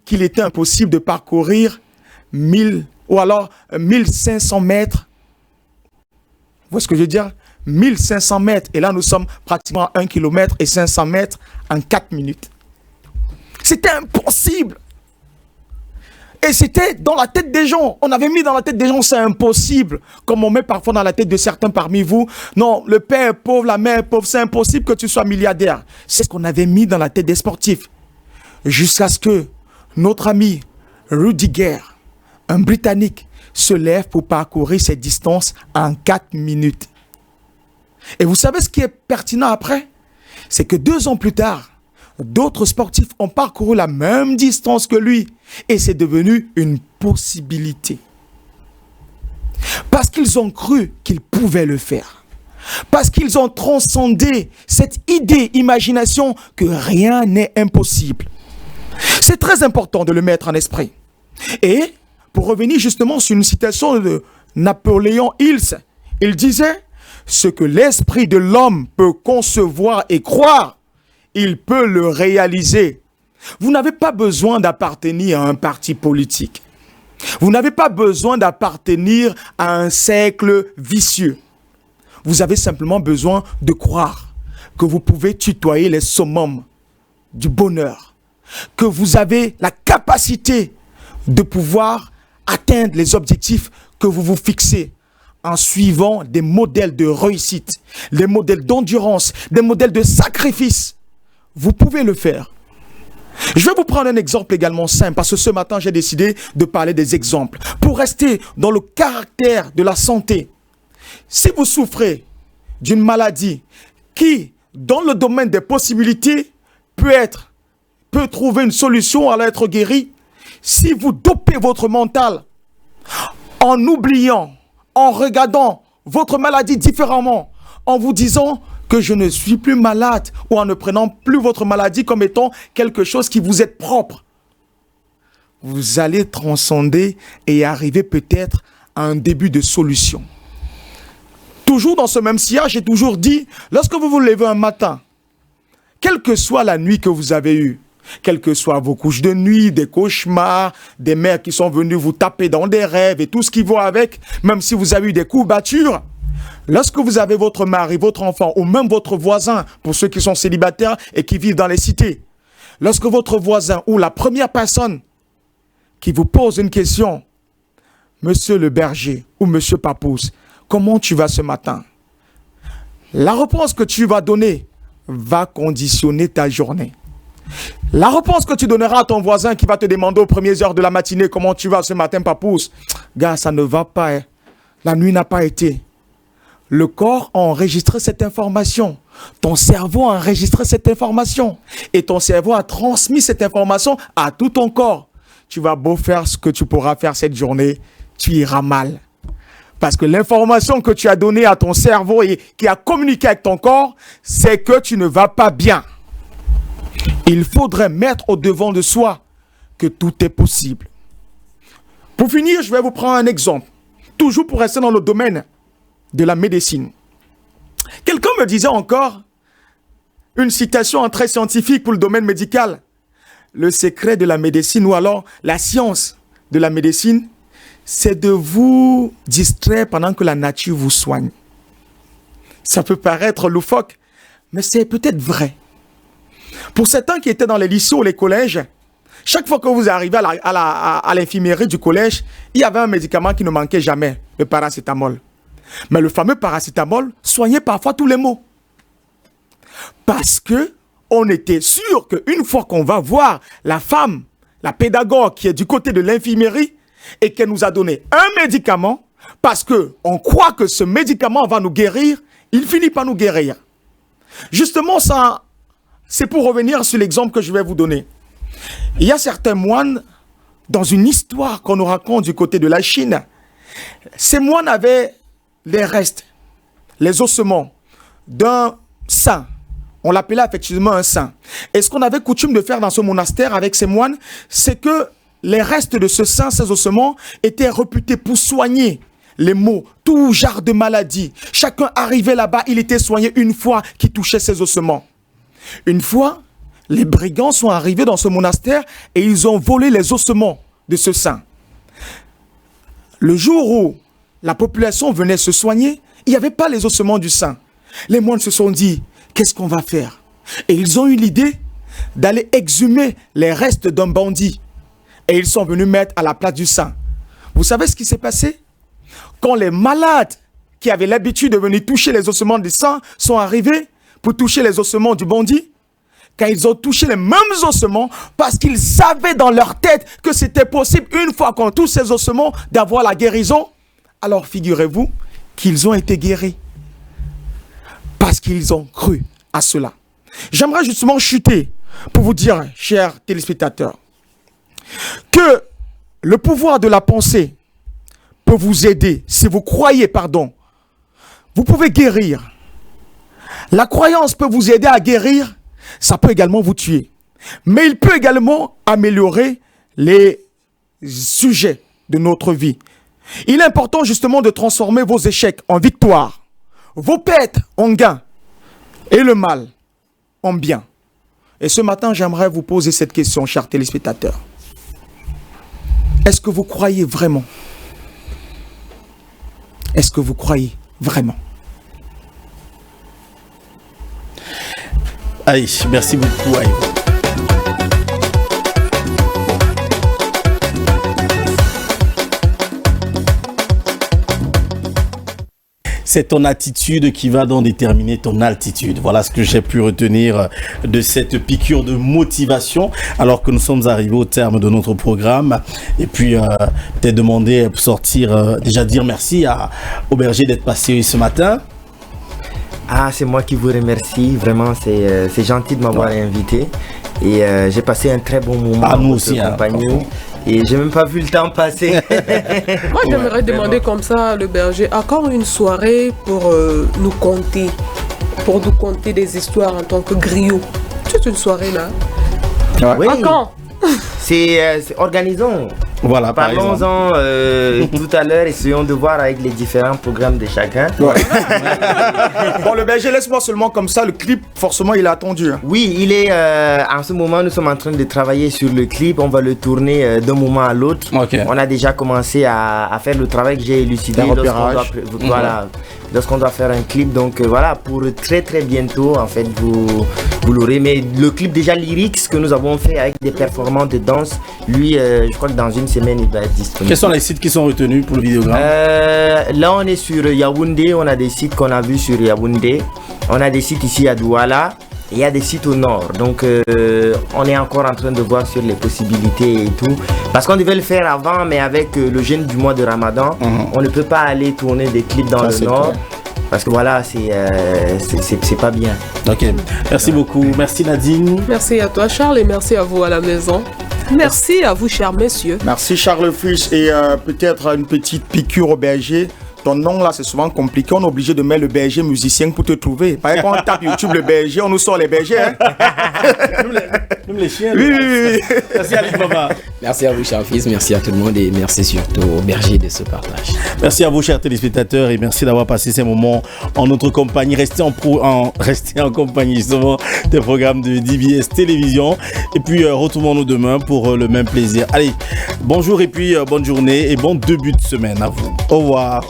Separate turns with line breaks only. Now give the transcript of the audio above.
qu'il était impossible de parcourir 1000 ou alors 1500 mètres. Vous voyez ce que je veux dire? 1500 mètres. Et là, nous sommes pratiquement à 1 km et 500 mètres en 4 minutes. C'était impossible. Et c'était dans la tête des gens. On avait mis dans la tête des gens, c'est impossible. Comme on met parfois dans la tête de certains parmi vous. Non, le père est pauvre, la mère est pauvre. C'est impossible que tu sois milliardaire. C'est ce qu'on avait mis dans la tête des sportifs. Jusqu'à ce que notre ami Rudiger, un Britannique, se lève pour parcourir cette distance en 4 minutes. Et vous savez ce qui est pertinent après? C'est que 2 ans plus tard, d'autres sportifs ont parcouru la même distance que lui. Et c'est devenu une possibilité. Parce qu'ils ont cru qu'ils pouvaient le faire. Parce qu'ils ont transcendé cette idée, imagination que rien n'est impossible. C'est très important de le mettre en esprit. Et pour revenir justement sur une citation de Napoléon Hills, il disait: ce que l'esprit de l'homme peut concevoir et croire, il peut le réaliser. Vous n'avez pas besoin d'appartenir à un parti politique. Vous n'avez pas besoin d'appartenir à un cercle vicieux. Vous avez simplement besoin de croire que vous pouvez tutoyer les summums du bonheur, que vous avez la capacité de pouvoir atteindre les objectifs que vous vous fixez en suivant des modèles de réussite, des modèles d'endurance, des modèles de sacrifice. Vous pouvez le faire. Je vais vous prendre un exemple également simple, parce que ce matin, j'ai décidé de parler des exemples. Pour rester dans le caractère de la santé, si vous souffrez d'une maladie qui, dans le domaine des possibilités, peut trouver une solution à être guéri, si vous dopez votre mental en oubliant, en regardant votre maladie différemment, en vous disant que je ne suis plus malade, ou en ne prenant plus votre maladie comme étant quelque chose qui vous est propre, vous allez transcender et arriver peut-être à un début de solution. Toujours dans ce même sillage, j'ai toujours dit, lorsque vous vous levez un matin, quelle que soit la nuit que vous avez eue, quelles que soient vos couches de nuit, des cauchemars, des mères qui sont venues vous taper dans des rêves et tout ce qui va avec, même si vous avez eu des courbatures, lorsque vous avez votre mari, votre enfant ou même votre voisin, pour ceux qui sont célibataires et qui vivent dans les cités, lorsque votre voisin ou la première personne qui vous pose une question, monsieur le berger ou monsieur Papouze, comment tu vas ce matin? La réponse que tu vas donner va conditionner ta journée. La réponse que tu donneras à ton voisin qui va te demander aux premières heures de la matinée comment tu vas ce matin, Papouze, gars, ça ne va pas, hein. La nuit n'a pas été. Le corps a enregistré cette information. Ton cerveau a enregistré cette information. Et ton cerveau a transmis cette information à tout ton corps. Tu vas beau faire ce que tu pourras faire cette journée, tu iras mal. Parce que l'information que tu as donnée à ton cerveau et qui a communiqué avec ton corps, c'est que tu ne vas pas bien. Il faudrait mettre au devant de soi que tout est possible. Pour finir, je vais vous prendre un exemple. Toujours pour rester dans le domaine de la médecine. Quelqu'un me disait encore une citation très scientifique pour le domaine médical. Le secret de la médecine ou alors la science de la médecine, c'est de vous distraire pendant que la nature vous soigne. Ça peut paraître loufoque, mais c'est peut-être vrai. Pour certains qui étaient dans les lycées ou les collèges, chaque fois que vous arrivez à l'infirmerie du collège, il y avait un médicament qui ne manquait jamais, le paracétamol. Mais le fameux paracétamol soignait parfois tous les maux. Parce que on était sûr qu'une fois qu'on va voir la femme, la pédagogue qui est du côté de l'infirmerie, et qu'elle nous a donné un médicament, parce qu'on croit que ce médicament va nous guérir, il finit par nous guérir. Justement, ça, c'est pour revenir sur l'exemple que je vais vous donner. Il y a certains moines, dans une histoire qu'on nous raconte du côté de la Chine, ces moines avaient les restes, les ossements d'un saint. On l'appelait effectivement un saint. Et ce qu'on avait coutume de faire dans ce monastère avec ces moines, c'est que les restes de ce saint, ces ossements, étaient réputés pour soigner les maux, tout genre de maladies. Chacun arrivait là-bas, il était soigné une fois qui touchait ses ossements. Une fois, les brigands sont arrivés dans ce monastère et ils ont volé les ossements de ce saint. Le jour où la population venait se soigner, il n'y avait pas les ossements du saint. Les moines se sont dit, qu'est-ce qu'on va faire? Et ils ont eu l'idée d'aller exhumer les restes d'un bandit. Et ils sont venus mettre à la place du saint. Vous savez ce qui s'est passé? Quand les malades qui avaient l'habitude de venir toucher les ossements du saint sont arrivés pour toucher les ossements du bandit, quand ils ont touché les mêmes ossements, parce qu'ils savaient dans leur tête que c'était possible, une fois qu'on touche ces ossements, d'avoir la guérison, alors figurez-vous qu'ils ont été guéris. Parce qu'ils ont cru à cela. J'aimerais justement chuter pour vous dire, chers téléspectateurs, que le pouvoir de la pensée peut vous aider, si vous croyez, vous pouvez guérir. La croyance peut vous aider à guérir, ça peut également vous tuer. Mais il peut également améliorer les sujets de notre vie. Il est important justement de transformer vos échecs en victoire, vos pertes en gains et le mal en bien. Et ce matin, j'aimerais vous poser cette question, chers téléspectateurs. Est-ce que vous croyez vraiment? Est-ce que vous croyez vraiment?
Allez, merci beaucoup, Aïe. C'est ton attitude qui va donc déterminer ton altitude. Voilà ce que j'ai pu retenir de cette piqûre de motivation alors que nous sommes arrivés au terme de notre programme. Et puis, t'es demandé pour sortir, déjà dire merci au berger d'être passé ce matin.
Ah, c'est moi qui vous remercie. Vraiment, c'est gentil de m'avoir invité. Et j'ai passé un très bon moment
en votre
compagnie. Et j'ai même pas vu le temps passer.
Moi, j'aimerais demander comme ça, le berger, à quand une soirée pour nous conter des histoires en tant que griot? C'est une soirée là.
Oui.
À quand?
C'est organisons.
Voilà,
parlons-en tout à l'heure, essayons de voir avec les différents programmes de chacun.
Ouais. Bon, le berger, laisse-moi seulement comme ça, le clip, forcément, il est attendu. Hein.
Oui, il est, en ce moment, nous sommes en train de travailler sur le clip, on va le tourner d'un moment à l'autre.
Okay.
On a déjà commencé à faire le travail que j'ai élucidé. Lorsqu'on doit faire un clip, donc voilà, pour très très bientôt, en fait, vous l'aurez. Mais le clip déjà lyrique que nous avons fait avec des performances de danse, lui, je crois que dans une semaine, il va être disponible.
Quels sont les sites qui sont retenus pour le vidéogramme?
Là, on est sur Yaoundé, on a des sites qu'on a vus sur Yaoundé. On a des sites ici à Douala. Il y a des sites au nord, donc on est encore en train de voir sur les possibilités et tout. Parce qu'on devait le faire avant, mais avec le jeûne du mois de Ramadan, on ne peut pas aller tourner des clips dans le nord. Clair. Parce que voilà, c'est pas bien.
Ok, merci beaucoup. Merci Nadine.
Merci à toi Charles et merci à vous à la maison. Merci à vous chers messieurs.
Merci Charles Fisch et peut-être une petite piqûre au berger. Ton nom là c'est souvent compliqué, on est obligé de mettre le berger musicien pour te trouver. Par exemple, on tape YouTube le berger, on nous sort les bergers. Hein?
Même les chiens.
Oui.
Merci Ali Baba.
Merci à vous chers fils, merci à tout le monde et merci surtout au berger de ce partage.
Merci à vous chers téléspectateurs et merci d'avoir passé ces moments en notre compagnie. Restez en compagnie justement des programmes de DBS Télévision. Et puis retrouvons-nous demain pour le même plaisir. Allez, bonjour et puis bonne journée et bon début de semaine à vous. Au revoir.